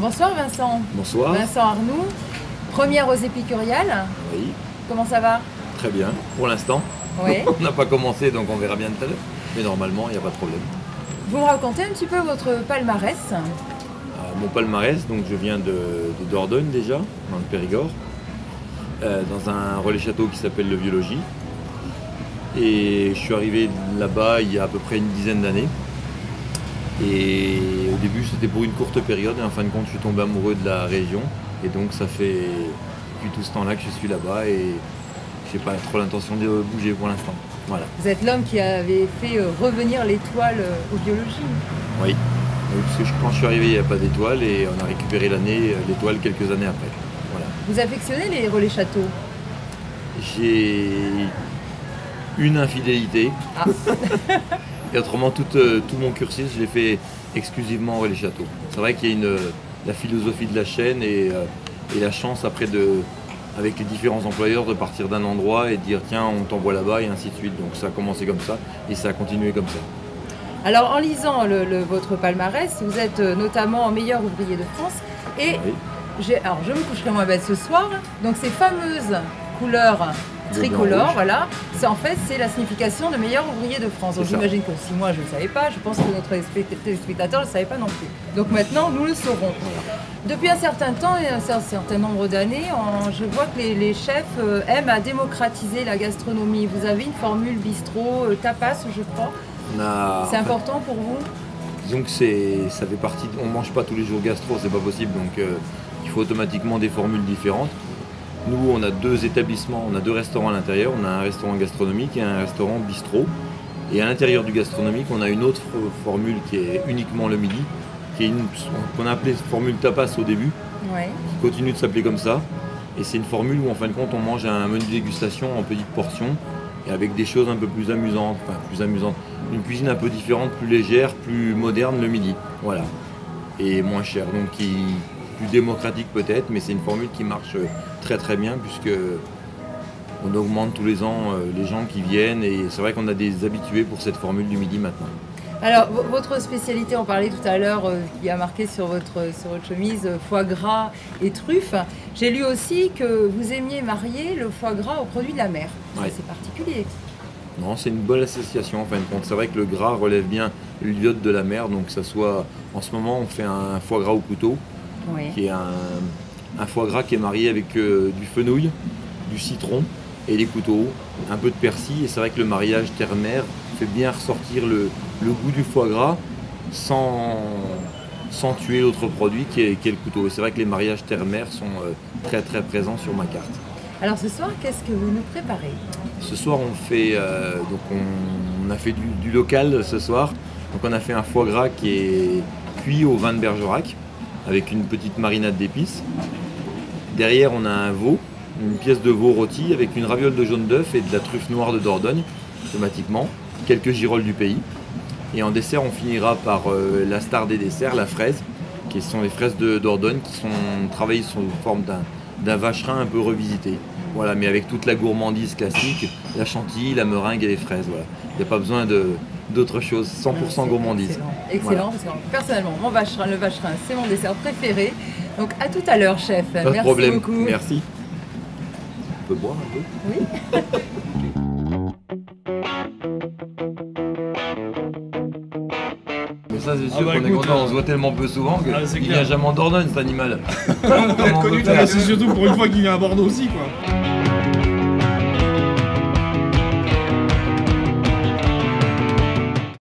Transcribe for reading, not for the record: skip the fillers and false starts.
Bonsoir Vincent. Bonsoir. Vincent Arnoux, première aux Épicuriales. Oui, Comment ça va? très bien, pour l'instant. Oui. On n'a pas commencé, donc on verra bien tout à l'heure. Mais normalement, il n'y a pas de problème. Vous me racontez un petit peu votre palmarès? Mon palmarès, donc je viens de Dordogne déjà, dans le Périgord, dans un relais château qui s'appelle le Vieux-Logis. Et je suis arrivé là-bas il y a à peu près une dizaine d'années. Et au début, c'était pour une courte période, et en fin de compte, je suis tombé amoureux de la région. Et donc, ça fait depuis tout ce temps-là que je suis là-bas, et je n'ai pas trop l'intention de bouger pour l'instant. Voilà. Vous êtes l'homme qui avait fait revenir l'étoile au Vieux-Logis. Oui. Oui, parce que quand je suis arrivé, il n'y a pas d'étoile, et on a récupéré l'étoile quelques années après. Voilà. Vous affectionnez les relais châteaux? J'ai une infidélité. Ah. Et autrement, tout mon cursus, je l'ai fait exclusivement au relais château. C'est vrai qu'il y a la philosophie de la chaîne et la chance après avec les différents employeurs de partir d'un endroit et de dire tiens, on t'envoie là-bas et ainsi de suite. Donc ça a commencé comme ça et ça a continué comme ça. Alors en lisant votre palmarès, vous êtes notamment meilleur ouvrier de France et Oui. alors je me coucherai moins bête ce soir, donc ces fameuses couleurs tricolores, rouge. voilà, c'est la signification de meilleur ouvrier de France. Donc C'est ça. j'imagine que si moi je ne le savais pas, je pense que notre téléspectateur ne le savait pas non plus. Donc maintenant nous le saurons. Depuis un certain temps et un certain nombre d'années, je vois que les chefs aiment à démocratiser la gastronomie. Vous avez une formule bistrot, tapas je crois. C'est important pour vous? Disons que ça fait partie. On ne mange pas tous les jours gastro, c'est pas possible, donc il faut automatiquement des formules différentes. Nous, on a deux établissements, on a deux restaurants à l'intérieur. On a un restaurant gastronomique et un restaurant bistrot. Et à l'intérieur du gastronomique, on a une autre formule qui est uniquement le midi, qu'on a appelée formule tapas au début, Ouais. qui continue de s'appeler comme ça. Et c'est une formule où en fin de compte, on mange un menu de dégustation en petites portions et avec des choses un peu plus amusantes, une cuisine un peu différente, plus légère, plus moderne le midi, voilà, et moins cher, donc plus démocratique peut-être, mais c'est une formule qui marche très très bien puisque on augmente tous les ans les gens qui viennent et c'est vrai qu'on a des habitués pour cette formule du midi maintenant. Alors, votre spécialité, on parlait tout à l'heure, qui a marqué sur votre chemise, foie gras et truffes. J'ai lu aussi que vous aimiez marier le foie gras aux produits de la mer. Ça, Ouais. c'est particulier. Non, c'est une bonne association en fin de compte. C'est vrai que le gras relève bien l'iode de la mer, donc ça soit. En ce moment, on fait un foie gras au couteau, Oui. qui est un foie gras qui est marié avec du fenouil, du citron et des couteaux, un peu de persil. Et c'est vrai que le mariage terre-mer fait bien ressortir le goût du foie gras sans tuer l'autre produit qui est le couteau. Et c'est vrai que les mariages terre-mer sont très très présents sur ma carte. Alors ce soir, qu'est-ce que vous nous préparez? Ce soir, on a fait du local ce soir. Donc on a fait un foie gras qui est cuit au vin de Bergerac avec une petite marinade d'épices. Derrière, on a un veau, une pièce de veau rôti avec une raviole de jaune d'œuf et de la truffe noire de Dordogne, automatiquement, quelques girolles du pays. Et en dessert, on finira par la star des desserts, la fraise, qui sont les fraises de Dordogne qui sont travaillées sous forme d'un vacherin un peu revisité. Voilà, mais avec toute la gourmandise classique, la chantilly, la meringue et les fraises. Voilà. Il n'y a pas besoin d'autre chose, 100% gourmandise. Excellent, Voilà. parce que personnellement, le vacherin, c'est mon dessert préféré. Donc à tout à l'heure, chef. Pas de Merci problème. beaucoup. Merci. On peut boire un peu? Oui. Mais ça, c'est sûr Ah bah qu'on est écoute, content, on se voit tellement peu souvent qu'il c'est ne clair. vient jamais en Dordogne, cet animal. C'est surtout pour une fois qu'il vient à Bordeaux aussi, quoi.